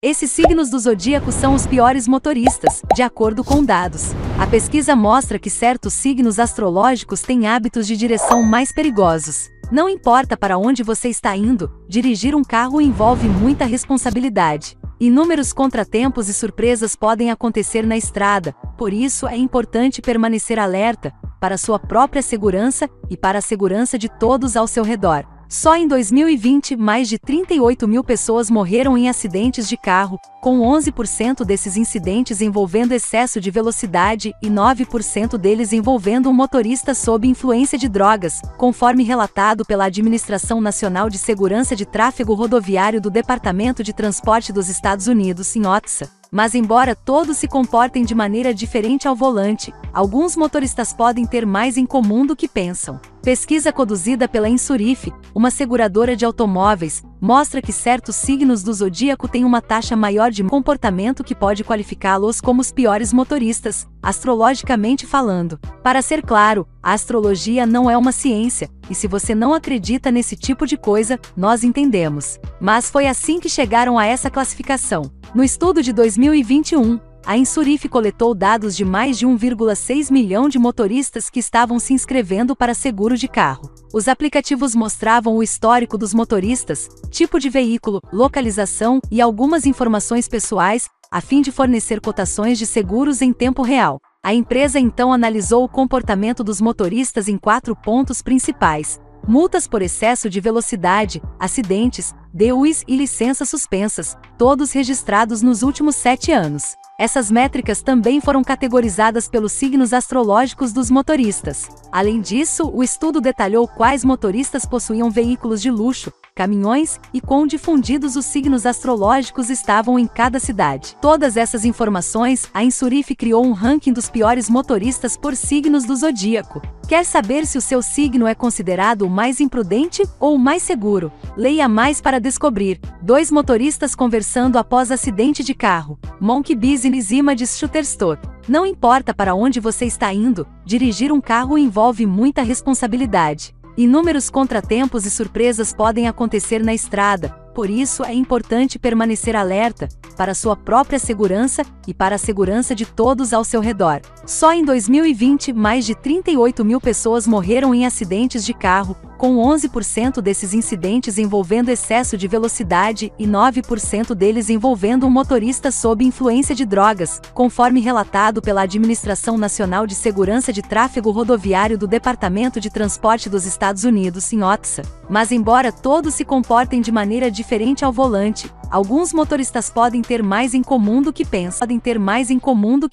Esses signos do zodíaco são os piores motoristas, de acordo com dados. A pesquisa mostra que certos signos astrológicos têm hábitos de direção mais perigosos. Não importa para onde você está indo, dirigir um carro envolve muita responsabilidade. Inúmeros contratempos e surpresas podem acontecer na estrada, por isso é importante permanecer alerta, para sua própria segurança e para a segurança de todos ao seu redor. Só em 2020, mais de 38 mil pessoas morreram em acidentes de carro, com 11% desses incidentes envolvendo excesso de velocidade e 9% deles envolvendo um motorista sob influência de drogas, conforme relatado pela Administração Nacional de Segurança de Tráfego Rodoviário do Departamento de Transporte dos Estados Unidos, (OTSA). Mas embora todos se comportem de maneira diferente ao volante, alguns motoristas podem ter mais em comum do que pensam. Pesquisa conduzida pela Insurif, uma seguradora de automóveis, mostra que certos signos do zodíaco têm uma taxa maior de comportamento que pode qualificá-los como os piores motoristas, astrologicamente falando. Para ser claro, a astrologia não é uma ciência, e se você não acredita nesse tipo de coisa, nós entendemos. Mas foi assim que chegaram a essa classificação. No estudo de 2021, a Insurif coletou dados de mais de 1,6 milhão de motoristas que estavam se inscrevendo para seguro de carro. Os aplicativos mostravam o histórico dos motoristas, tipo de veículo, localização e algumas informações pessoais, a fim de fornecer cotações de seguros em tempo real. A empresa então analisou o comportamento dos motoristas em 4 pontos principais: multas por excesso de velocidade, acidentes, DUIs e licenças suspensas, todos registrados nos últimos 7 anos. Essas métricas também foram categorizadas pelos signos astrológicos dos motoristas. Além disso, o estudo detalhou quais motoristas possuíam veículos de luxo, caminhões e quão difundidos os signos astrológicos estavam em cada cidade. Todas essas informações, a Insurif criou um ranking dos piores motoristas por signos do zodíaco. Quer saber se o seu signo é considerado o mais imprudente ou o mais seguro? Leia mais para descobrir. 2 motoristas conversando após acidente de carro. Monkey Business Images Shutterstock. Não importa para onde você está indo, dirigir um carro envolve muita responsabilidade. Inúmeros contratempos e surpresas podem acontecer na estrada, por isso é importante permanecer alerta, para sua própria segurança e para a segurança de todos ao seu redor. Só em 2020, mais de 38 mil pessoas morreram em acidentes de carro, com 11% desses incidentes envolvendo excesso de velocidade e 9% deles envolvendo um motorista sob influência de drogas, conforme relatado pela Administração Nacional de Segurança de Tráfego Rodoviário do Departamento de Transporte dos Estados Unidos, (OTSA). Mas embora todos se comportem de maneira diferente ao volante, alguns motoristas podem ter mais em comum do que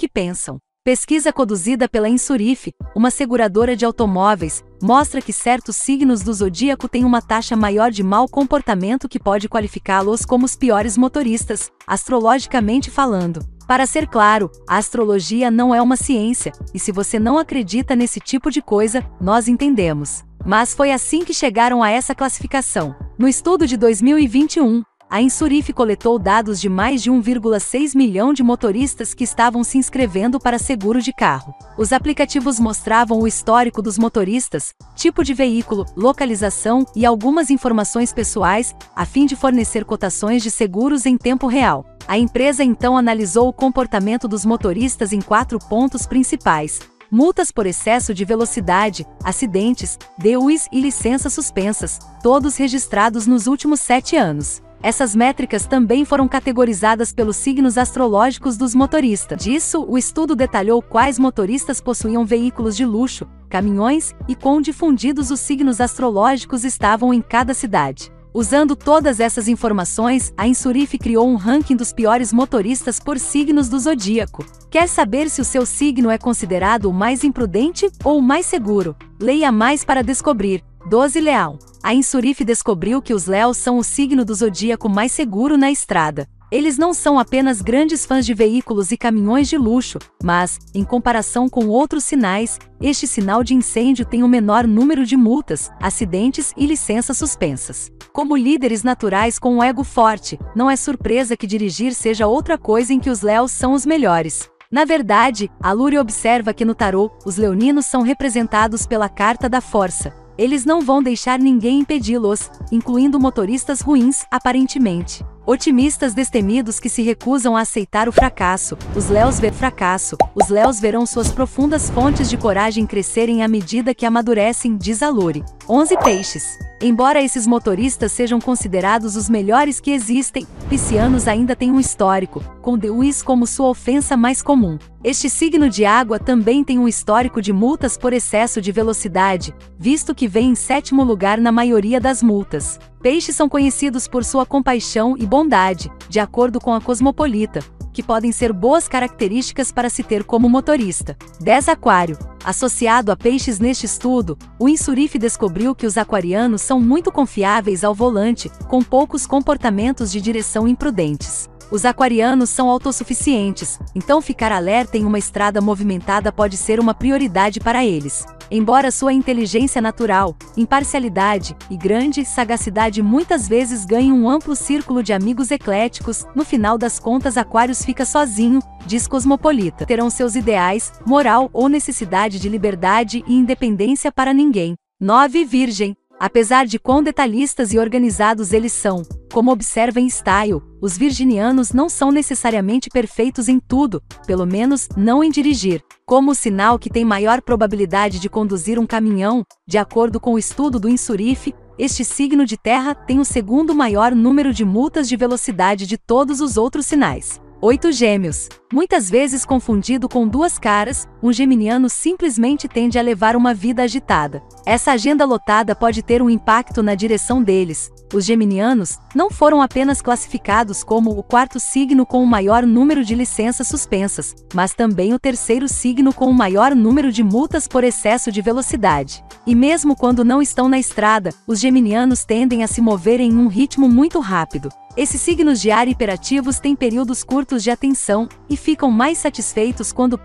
pensam. Pesquisa conduzida pela Insurif, uma seguradora de automóveis, mostra que certos signos do zodíaco têm uma taxa maior de mau comportamento que pode qualificá-los como os piores motoristas, astrologicamente falando. Para ser claro, a astrologia não é uma ciência, e se você não acredita nesse tipo de coisa, nós entendemos. Mas foi assim que chegaram a essa classificação. No estudo de 2021, a Insurif coletou dados de mais de 1,6 milhão de motoristas que estavam se inscrevendo para seguro de carro. Os aplicativos mostravam o histórico dos motoristas, tipo de veículo, localização e algumas informações pessoais, a fim de fornecer cotações de seguros em tempo real. A empresa então analisou o comportamento dos motoristas em 4 pontos principais: multas por excesso de velocidade, acidentes, DUIs e licenças suspensas, todos registrados nos últimos 7 anos. Essas métricas também foram categorizadas pelos signos astrológicos dos motoristas. Disso, o estudo detalhou quais motoristas possuíam veículos de luxo, caminhões e quão difundidos os signos astrológicos estavam em cada cidade. Usando todas essas informações, a Insurif criou um ranking dos piores motoristas por signos do zodíaco. Quer saber se o seu signo é considerado o mais imprudente ou o mais seguro? Leia mais para descobrir. 12 Leão. A Insurif descobriu que os leões são o signo do zodíaco mais seguro na estrada. Eles não são apenas grandes fãs de veículos e caminhões de luxo, mas, em comparação com outros sinais, este sinal de incêndio tem o menor número de multas, acidentes e licenças suspensas. Como líderes naturais com um ego forte, não é surpresa que dirigir seja outra coisa em que os leões são os melhores. Na verdade, a Lúria observa que no tarô, os leoninos são representados pela carta da força. Eles não vão deixar ninguém impedi-los, incluindo motoristas ruins, aparentemente. Otimistas destemidos que se recusam a aceitar o fracasso. Os Leos verão suas profundas fontes de coragem crescerem à medida que amadurecem, diz a Lori. 11 peixes. Embora esses motoristas sejam considerados os melhores que existem, piscianos ainda têm um histórico, com DUIs como sua ofensa mais comum. Este signo de água também tem um histórico de multas por excesso de velocidade, visto que vem em 7º lugar na maioria das multas. Peixes são conhecidos por sua compaixão e bondade, de acordo com a Cosmopolita, que podem ser boas características para se ter como motorista. 10 Aquário. Associado a peixes neste estudo, o Insurif descobriu que os aquarianos são muito confiáveis ao volante, com poucos comportamentos de direção imprudentes. Os aquarianos são autossuficientes, então ficar alerta em uma estrada movimentada pode ser uma prioridade para eles. Embora sua inteligência natural, imparcialidade e grande sagacidade muitas vezes ganhem um amplo círculo de amigos ecléticos, no final das contas Aquários fica sozinho, diz Cosmopolita. Terão seus ideais, moral ou necessidade de liberdade e independência para ninguém. 9 Virgem. Apesar de quão detalhistas e organizados eles são, como observa em Style, os virginianos não são necessariamente perfeitos em tudo, pelo menos não em dirigir. Como o sinal que tem maior probabilidade de conduzir um caminhão, de acordo com o estudo do Insurif, este signo de terra tem o 2º maior número de multas de velocidade de todos os outros sinais. 8 Gêmeos. Muitas vezes confundido com duas caras, um geminiano simplesmente tende a levar uma vida agitada. Essa agenda lotada pode ter um impacto na direção deles. Os geminianos não foram apenas classificados como o 4º signo com o maior número de licenças suspensas, mas também o 3º signo com o maior número de multas por excesso de velocidade. E mesmo quando não estão na estrada, os geminianos tendem a se mover em um ritmo muito rápido. Esses signos de ar hiperativos têm períodos curtos de atenção e ficam mais satisfeitos quando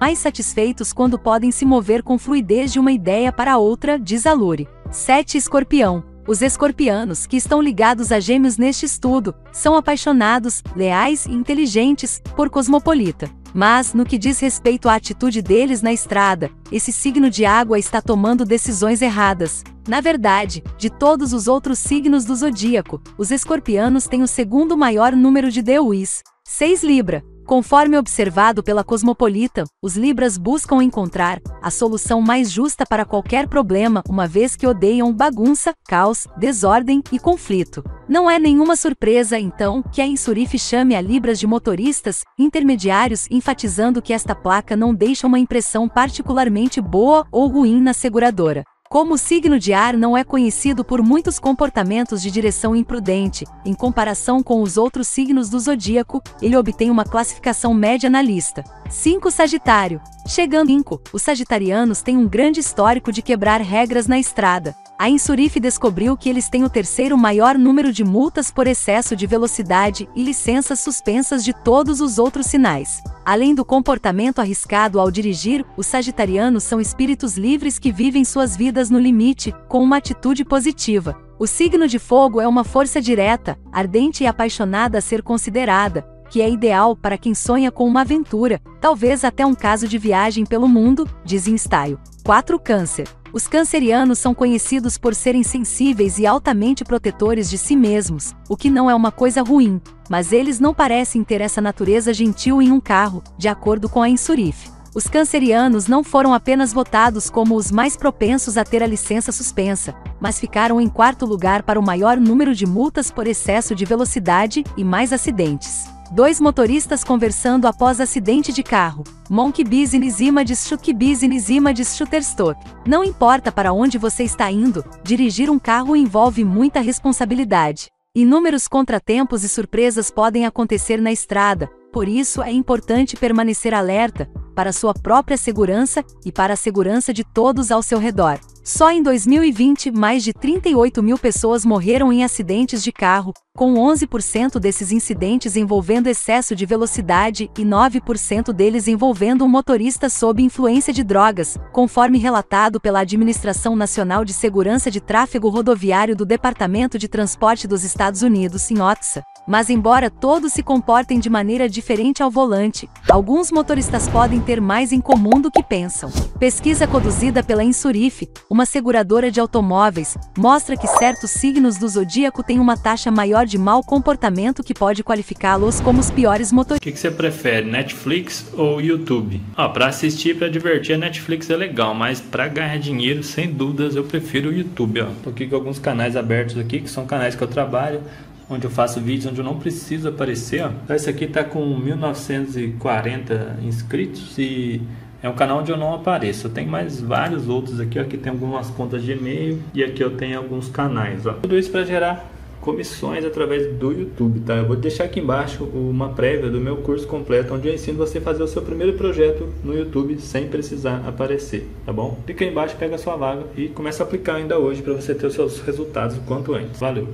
podem se mover com fluidez de uma ideia para outra, diz a Lori. 7 Escorpião. Os escorpianos, que estão ligados a Gêmeos neste estudo, são apaixonados, leais e inteligentes, por Cosmopolita. Mas, no que diz respeito à atitude deles na estrada, esse signo de água está tomando decisões erradas. Na verdade, de todos os outros signos do zodíaco, os escorpianos têm o 2º maior número de DUIs. 6 Libra. Conforme observado pela Cosmopolita, os Libras buscam encontrar a solução mais justa para qualquer problema, uma vez que odeiam bagunça, caos, desordem e conflito. Não é nenhuma surpresa, então, que a Insurif chame a Libras de motoristas intermediários, enfatizando que esta placa não deixa uma impressão particularmente boa ou ruim na seguradora. Como o signo de ar não é conhecido por muitos comportamentos de direção imprudente, em comparação com os outros signos do zodíaco, ele obtém uma classificação média na lista. 5 Sagitário. Chegando em 5, os sagitarianos têm um grande histórico de quebrar regras na estrada. A Insurif descobriu que eles têm o 3º maior número de multas por excesso de velocidade e licenças suspensas de todos os outros sinais. Além do comportamento arriscado ao dirigir, os sagitarianos são espíritos livres que vivem suas vidas no limite, com uma atitude positiva. O signo de fogo é uma força direta, ardente e apaixonada a ser considerada, que é ideal para quem sonha com uma aventura, talvez até um caso de viagem pelo mundo, diz em Style. 4 Câncer. Os cancerianos são conhecidos por serem sensíveis e altamente protetores de si mesmos, o que não é uma coisa ruim, mas eles não parecem ter essa natureza gentil em um carro, de acordo com a Insurif. Os cancerianos não foram apenas votados como os mais propensos a ter a licença suspensa, mas ficaram em 4º lugar para o maior número de multas por excesso de velocidade e mais acidentes. 2 motoristas conversando após acidente de carro. Monkey Business Images Shook Business Images Shutterstock. Não importa para onde você está indo, dirigir um carro envolve muita responsabilidade. Inúmeros contratempos e surpresas podem acontecer na estrada, por isso é importante permanecer alerta, para sua própria segurança e para a segurança de todos ao seu redor. Só em 2020, mais de 38 mil pessoas morreram em acidentes de carro, com 11% desses incidentes envolvendo excesso de velocidade e 9% deles envolvendo um motorista sob influência de drogas, conforme relatado pela Administração Nacional de Segurança de Tráfego Rodoviário do Departamento de Transporte dos Estados Unidos, em OTSA. Mas embora todos se comportem de maneira diferente ao volante, alguns motoristas podem ter mais em comum do que pensam. Pesquisa conduzida pela Insurif, uma seguradora de automóveis, mostra que certos signos do zodíaco têm uma taxa maior de mau comportamento que pode qualificá-los como os piores motoristas. O que você prefere, Netflix ou YouTube? Para assistir e para divertir, a Netflix é legal, mas para ganhar dinheiro, sem dúvidas, eu prefiro o YouTube. Tô aqui com alguns canais abertos aqui, que são canais que eu trabalho, onde eu faço vídeos onde eu não preciso aparecer. Esse aqui tá com 1940 inscritos e é um canal onde eu não apareço. Eu tenho mais vários outros aqui, aqui tem algumas contas de e-mail e aqui eu tenho alguns canais. Tudo isso para gerar comissões através do YouTube, tá? Eu vou deixar aqui embaixo uma prévia do meu curso completo, onde eu ensino você a fazer o seu primeiro projeto no YouTube sem precisar aparecer, tá bom? Clica aí embaixo, pega a sua vaga e começa a aplicar ainda hoje para você ter os seus resultados o quanto antes. Valeu!